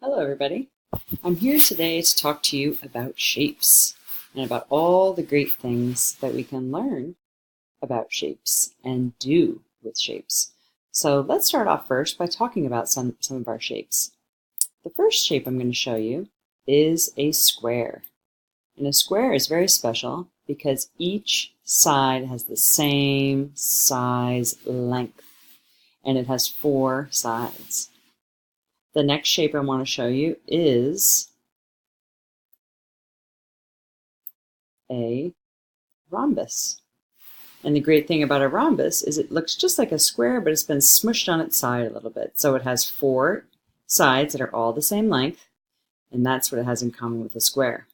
Hello, everybody. I'm here today to talk to you about shapes and about all the great things that we can learn about shapes and do with shapes. So let's start off first by talking about some of our shapes. The first shape I'm going to show you is a square. And a square is very special because each side has the same size length, and it has 4 sides. The next shape I want to show you is a rhombus. And the great thing about a rhombus is it looks just like a square, but it's been smushed on its side a little bit. So it has 4 sides that are all the same length, and that's what it has in common with a square.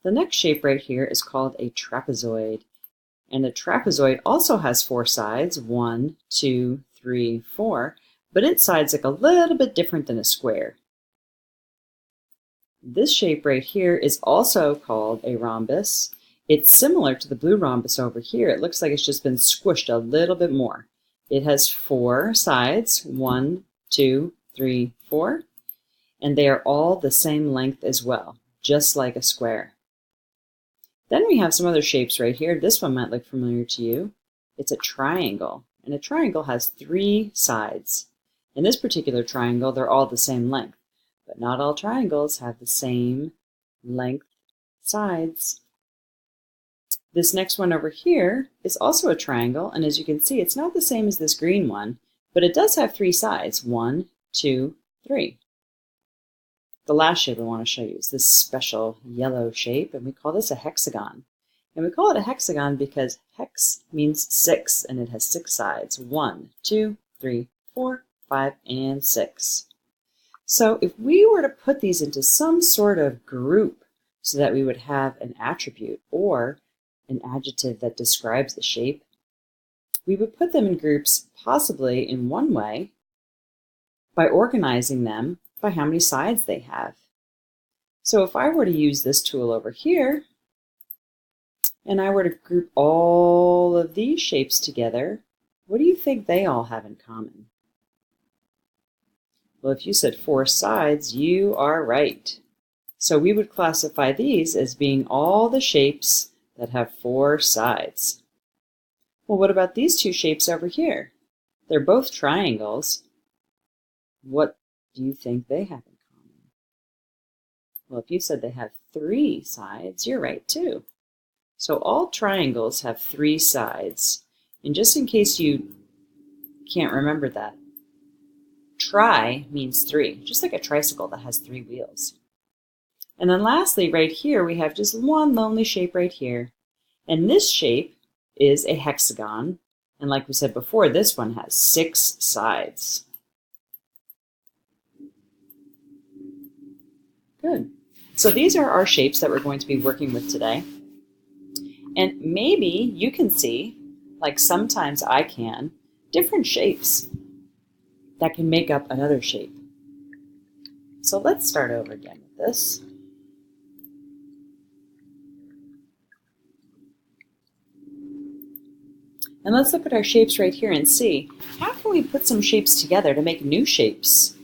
The next shape right here is called a trapezoid. And a trapezoid also has 4 sides, 1, 2, 3, 4, but its sides look a little bit different than a square. This shape right here is also called a rhombus. It's similar to the blue rhombus over here. It looks like it's just been squished a little bit more. It has 4 sides, 1, 2, 3, 4, and they are all the same length as well, just like a square. Then we have some other shapes right here. This one might look familiar to you. It's a triangle, and a triangle has 3 sides. In this particular triangle, they're all the same length, but not all triangles have the same length sides. This next one over here is also a triangle, and as you can see, it's not the same as this green one, but it does have 3 sides, 1, 2, 3. The last shape I want to show you is this special yellow shape, and we call this a hexagon. And we call it a hexagon because hex means 6, and it has 6 sides, 1, 2, 3, 4, 5, and 6. So if we were to put these into some sort of group so that we would have an attribute or an adjective that describes the shape, we would put them in groups possibly in one way by organizing them by how many sides they have. So if I were to use this tool over here and I were to group all of these shapes together, what do you think they all have in common? Well, if you said 4 sides, you are right. So we would classify these as being all the shapes that have 4 sides. Well, what about these 2 shapes over here? They're both triangles. What do you think they have in common? Well, if you said they have 3 sides, you're right too. So all triangles have 3 sides. And just in case you can't remember that, tri means 3, just like a tricycle that has 3 wheels. And then lastly, right here, we have just one lonely shape right here. And this shape is a hexagon. And like we said before, this one has 6 sides. Good. So these are our shapes that we're going to be working with today. And maybe you can see, like sometimes I can, different shapes that can make up another shape. So let's start over again with this. And let's look at our shapes right here and see, how can we put some shapes together to make new shapes?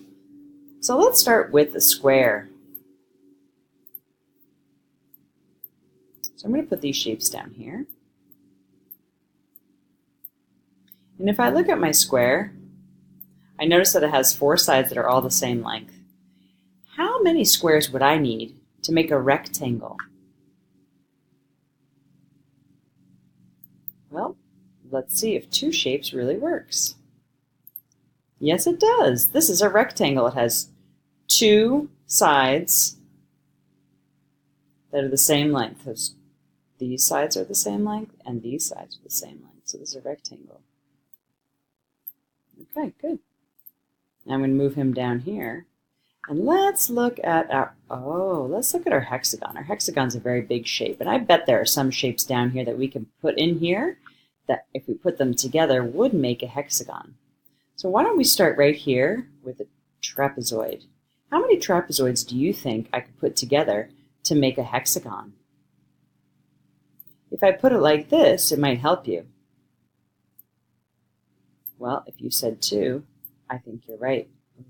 So let's start with the square. So I'm going to put these shapes down here. And if I look at my square, I notice that it has 4 sides that are all the same length. How many squares would I need to make a rectangle? Well, let's see if 2 shapes really works. Yes, it does. This is a rectangle. It has 2 sides that are the same length. These sides are the same length, and these sides are the same length. So this is a rectangle. Okay, good. Now I'm going to move him down here. And let's look at our hexagon. Our hexagon's a very big shape, and I bet there are some shapes down here that we can put in here that if we put them together would make a hexagon. So why don't we start right here with a trapezoid. How many trapezoids do you think I could put together to make a hexagon? If I put it like this, it might help you. Well, if you said 2, I think you're right.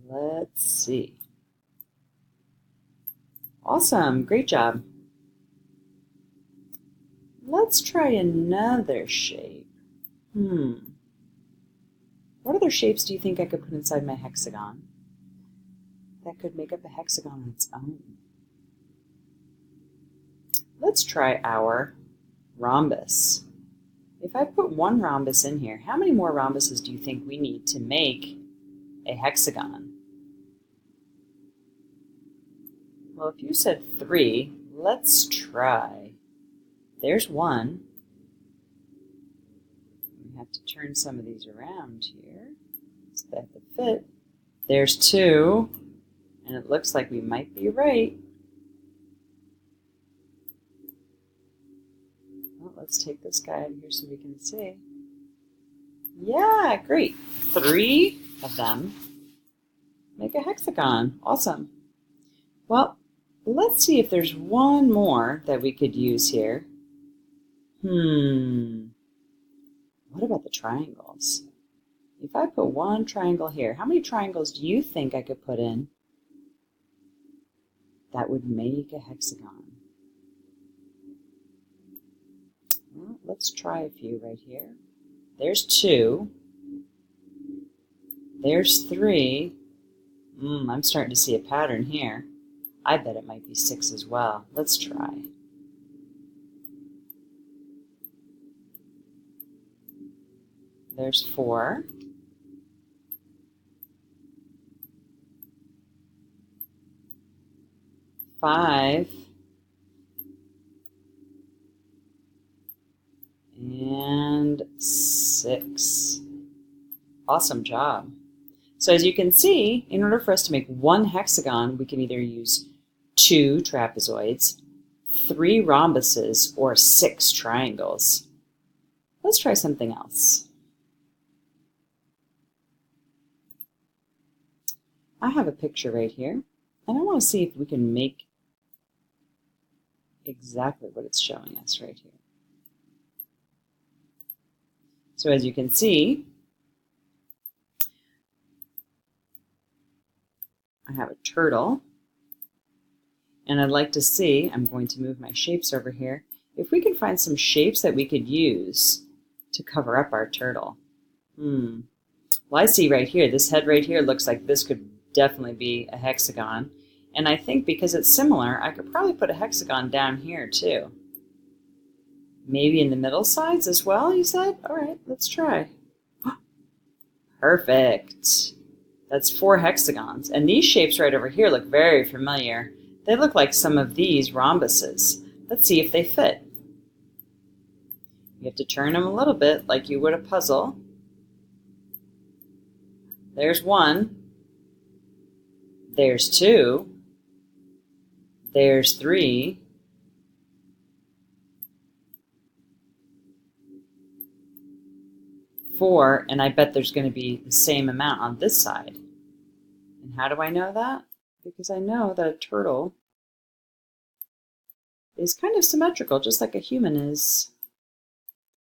Let's see. Awesome, great job. Let's try another shape. What other shapes do you think I could put inside my hexagon that could make up a hexagon on its own? Let's try our rhombus. If I put one rhombus in here, how many more rhombuses do you think we need to make a hexagon? Well, if you said 3, let's try. There's 1. We have to turn some of these around here so that they fit. There's 2, and it looks like we might be right. Well, let's take this guy out of here so we can see. Yeah, great. 3 of them make a hexagon. Awesome. Well, let's see if there's one more that we could use here. What about the triangles? If I put one triangle here, how many triangles do you think I could put in that would make a hexagon? Well, let's try a few right here. There's 2. There's 3. I'm starting to see a pattern here. I bet it might be 6 as well. Let's try. There's 4. Five. And 6. Awesome job. So as you can see, in order for us to make one hexagon, we can either use 2 trapezoids, 3 rhombuses, or 6 triangles. Let's try something else. I have a picture right here, and I want to see if we can make exactly what it's showing us right here. So as you can see, I have a turtle, and I'd like to see, I'm going to move my shapes over here, if we can find some shapes that we could use to cover up our turtle. Well, I see right here, this head right here looks like this could definitely be a hexagon. And I think because it's similar, I could probably put a hexagon down here too. Maybe in the middle sides as well, you said? All right, let's try. Perfect. That's 4 hexagons. And these shapes right over here look very familiar. They look like some of these rhombuses. Let's see if they fit. You have to turn them a little bit like you would a puzzle. There's 1. There's 2. There's 3. Four, and I bet there's going to be the same amount on this side. And how do I know that? Because I know that a turtle is kind of symmetrical, just like a human is.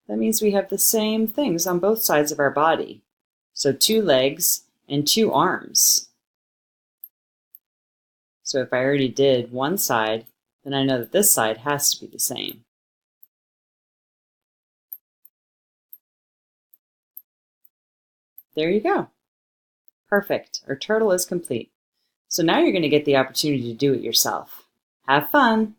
That means we have the same things on both sides of our body. So 2 legs and 2 arms. So if I already did one side, then I know that this side has to be the same. There you go. Perfect. Our turtle is complete. So now you're going to get the opportunity to do it yourself. Have fun!